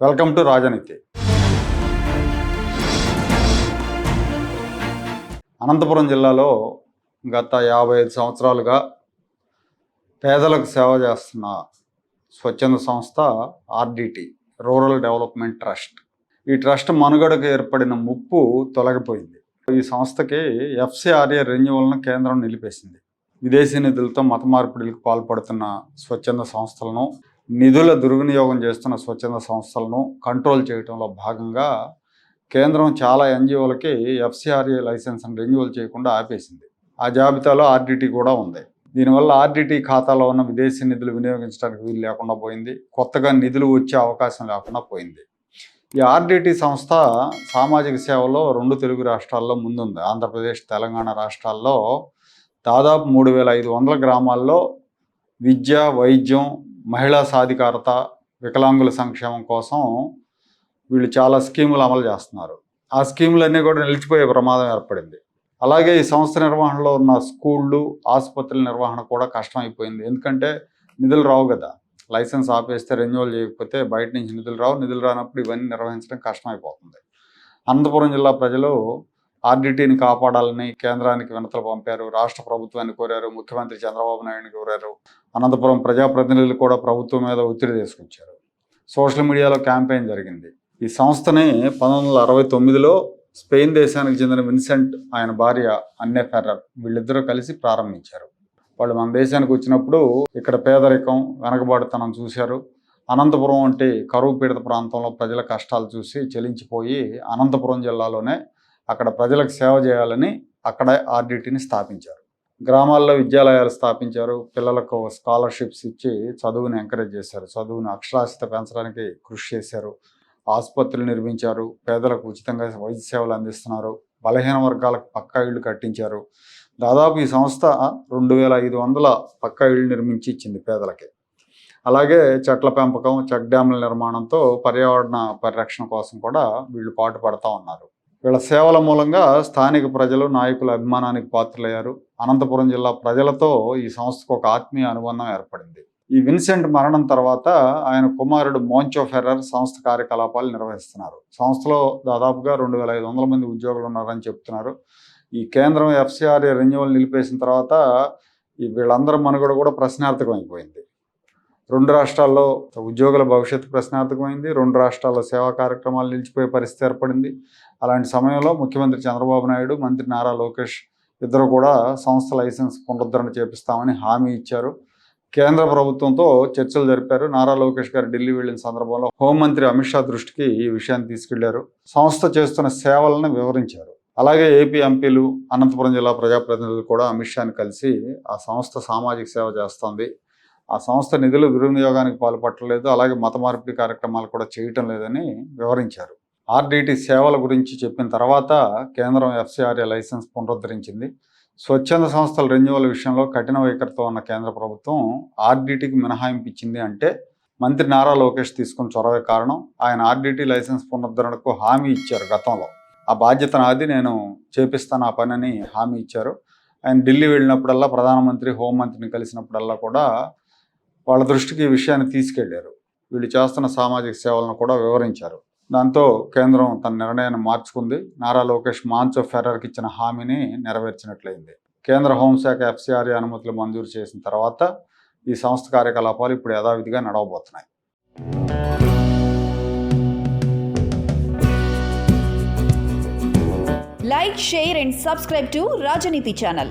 Welcome to రాజనీతి. అనంతపురం జిల్లాలో గత 55 సంవత్సరాలుగా పేదలకు సేవ చేస్తున్న స్వచ్ఛంద సంస్థ ఆర్డిటి, రూరల్ డెవలప్మెంట్ ట్రస్ట్. ఈ ట్రస్ట్ మనుగడకు ఏర్పడిన ముప్పు తొలగిపోయింది. ఈ సంస్థకి FCRA రెన్యువల్ను కేంద్రం నిలిపేసింది. విదేశీ నిధులతో మత మార్పిడిలకు పాల్పడుతున్న స్వచ్ఛంద సంస్థలను, నిధుల దుర్వినియోగం చేస్తున్న స్వచ్ఛంద సంస్థలను కంట్రోల్ చేయడంలో భాగంగా కేంద్రం చాలా NGOలకి FCRA లైసెన్స్ను రెన్యువల్ చేయకుండా ఆపేసింది. ఆ జాబితాలో ఆర్డిటి కూడా ఉంది. దీనివల్ల ఆర్డిటి ఖాతాలో ఉన్న విదేశీ నిధులు వినియోగించడానికి వీలు లేకుండా పోయింది. కొత్తగా నిధులు వచ్చే అవకాశం లేకుండా పోయింది. ఈ ఆర్డిటి సంస్థ సామాజిక సేవలో 2 తెలుగు రాష్ట్రాల్లో ముందుంది. ఆంధ్రప్రదేశ్, తెలంగాణ రాష్ట్రాల్లో దాదాపు 3500 గ్రామాల్లో విద్య, వైద్యం, మహిళా సాధికారత, వికలాంగుల సంక్షేమం కోసం వీళ్ళు చాలా స్కీములు అమలు చేస్తున్నారు. ఆ స్కీములన్నీ కూడా నిలిచిపోయే ప్రమాదం ఏర్పడింది. అలాగే ఈ సంస్థ నిర్వహణలో ఉన్న స్కూళ్ళు, ఆసుపత్రుల నిర్వహణ కూడా కష్టమైపోయింది. ఎందుకంటే నిధులు రావు కదా. లైసెన్స్ ఆపేస్తే, రెన్యువల్ చేయకపోతే బయట నుంచి నిధులు రావు. నిధులు రానప్పుడు ఇవన్నీ నిర్వహించడం కష్టమైపోతుంది. అనంతపురం జిల్లా ప్రజలు ఆర్డిటిని కాపాడాలని కేంద్రానికి వినతులు పంపారు, రాష్ట్ర ప్రభుత్వాన్ని కోరారు, ముఖ్యమంత్రి చంద్రబాబు నాయుడిని కోరారు. అనంతపురం ప్రజాప్రతినిధులు కూడా ప్రభుత్వం మీద ఒత్తిడి తీసుకొచ్చారు. సోషల్ మీడియాలో క్యాంపెయిన్ జరిగింది. ఈ సంస్థని 1969లో స్పెయిన్ దేశానికి చెందిన విన్సెంట్, ఆయన భార్య అన్నే ఫెర్రర్, వీళ్ళిద్దరూ కలిసి ప్రారంభించారు. వాళ్ళు మన దేశానికి వచ్చినప్పుడు ఇక్కడ పేదరికం, వెనకబాటుతనం చూశారు. అనంతపురం వంటి కరువు పీడిత ప్రాంతంలో ప్రజల కష్టాలు చూసి చెలించిపోయి అనంతపురం జిల్లాలోనే అక్కడ ప్రజలకు సేవ చేయాలని అక్కడ ఆర్డిటిని స్థాపించారు. గ్రామాల్లో విద్యాలయాలు స్థాపించారు. పిల్లలకు స్కాలర్షిప్స్ ఇచ్చి చదువుని ఎంకరేజ్ చేశారు. చదువుని అక్షరాస్యత పెంచడానికి కృషి చేశారు. ఆసుపత్రులు నిర్మించారు. పేదలకు ఉచితంగా వైద్య సేవలు అందిస్తున్నారు. బలహీన వర్గాలకు పక్కా ఇళ్ళు కట్టించారు. దాదాపు ఈ సంస్థ 2500 పక్కా ఇళ్ళు నిర్మించి ఇచ్చింది పేదలకి. అలాగే చెట్ల పెంపకం, చెక్ డ్యాముల నిర్మాణంతో పర్యావరణ పరిరక్షణ కోసం కూడా వీళ్ళు పాటుపడతా ఉన్నారు. వీళ్ళ సేవల మూలంగా స్థానిక ప్రజలు, నాయకుల అభిమానానికి పాత్రలయ్యారు. అనంతపురం జిల్లా ప్రజలతో ఈ సంస్థకు ఒక ఆత్మీయ అనుబంధం ఏర్పడింది. ఈ విన్సెంట్ మరణం తర్వాత ఆయన కుమారుడు మోంచో ఫెర్రర్ సంస్థ కార్యకలాపాలు నిర్వహిస్తున్నారు. సంస్థలో దాదాపుగా 2500 మంది ఉద్యోగులు ఉన్నారని చెప్తున్నారు. ఈ కేంద్రం FCRA రెన్యువల్ నిలిపేసిన తర్వాత వీళ్ళందరి మనుగడ కూడా ప్రశ్నార్థకమైపోయింది. 2 రాష్ట్రాల్లో ఉద్యోగుల భవిష్యత్తు ప్రశ్నార్థకమైంది. 2 రాష్ట్రాల్లో సేవా కార్యక్రమాలు నిలిచిపోయే పరిస్థితి ఏర్పడింది. అలాంటి సమయంలో ముఖ్యమంత్రి చంద్రబాబు నాయుడు, మంత్రి నారా లోకేష్ ఇద్దరు కూడా సంస్థ లైసెన్స్ పునరుద్ధరణ చేపిస్తామని హామీ ఇచ్చారు. కేంద్ర ప్రభుత్వంతో చర్చలు జరిపారు. నారా లోకేష్ గారు ఢిల్లీ వెళ్ళిన సందర్భంలో హోంమంత్రి అమిత్ షా దృష్టికి ఈ విషయాన్ని తీసుకెళ్లారు. సంస్థ చేస్తున్న సేవలను వివరించారు. అలాగే ఏపీ ఎంపీలు, అనంతపురం జిల్లా ప్రజాప్రతినిధులు కూడా అమిత్ షాని కలిసి ఆ సంస్థ సామాజిక సేవ చేస్తుంది, ఆ సంస్థ నిధులు దుర్వినియోగానికి పాల్పట్టలేదు, అలాగే మత మార్పిడి కార్యక్రమాలు కూడా చేయటం లేదని వివరించారు. ఆర్డిటి సేవల గురించి చెప్పిన తర్వాత కేంద్రం FCRA లైసెన్స్ పునరుద్ధరించింది. స్వచ్ఛంద సంస్థల రెన్యువల్ విషయంలో కఠిన వైఖరితో ఉన్న కేంద్ర ప్రభుత్వం ఆర్డిటికి మినహాయింపు ఇచ్చింది అంటే మంత్రి నారా లోకేష్ తీసుకున్న చొరవే కారణం. ఆయన ఆర్డిటి లైసెన్స్ పునరుద్ధరణకు హామీ ఇచ్చారు గతంలో. ఆ బాధ్యత నాది, నేను చేపిస్తాను ఆ పని హామీ ఇచ్చారు. ఆయన ఢిల్లీ వెళ్ళినప్పుడల్లా, ప్రధానమంత్రి, హోంమంత్రిని కలిసినప్పుడల్లా కూడా వాళ్ళ దృష్టికి ఈ విషయాన్ని తీసుకెళ్లారు. వీళ్ళు చేస్తున్న సామాజిక సేవలను కూడా వివరించారు. దాంతో కేంద్రం తన నిర్ణయాన్ని మార్చుకుంది. నారా లోకేష్ మోంచో ఫెర్రర్కి ఇచ్చిన హామీని నెరవేర్చినట్లయింది. కేంద్ర హోంశాఖ FCRA అనుమతులు మంజూరు చేసిన తర్వాత ఈ సంస్థ కార్యకలాపాలు ఇప్పుడు యథావిధిగా నడవబోతున్నాయి. Like, share and subscribe to Rajaniti channel.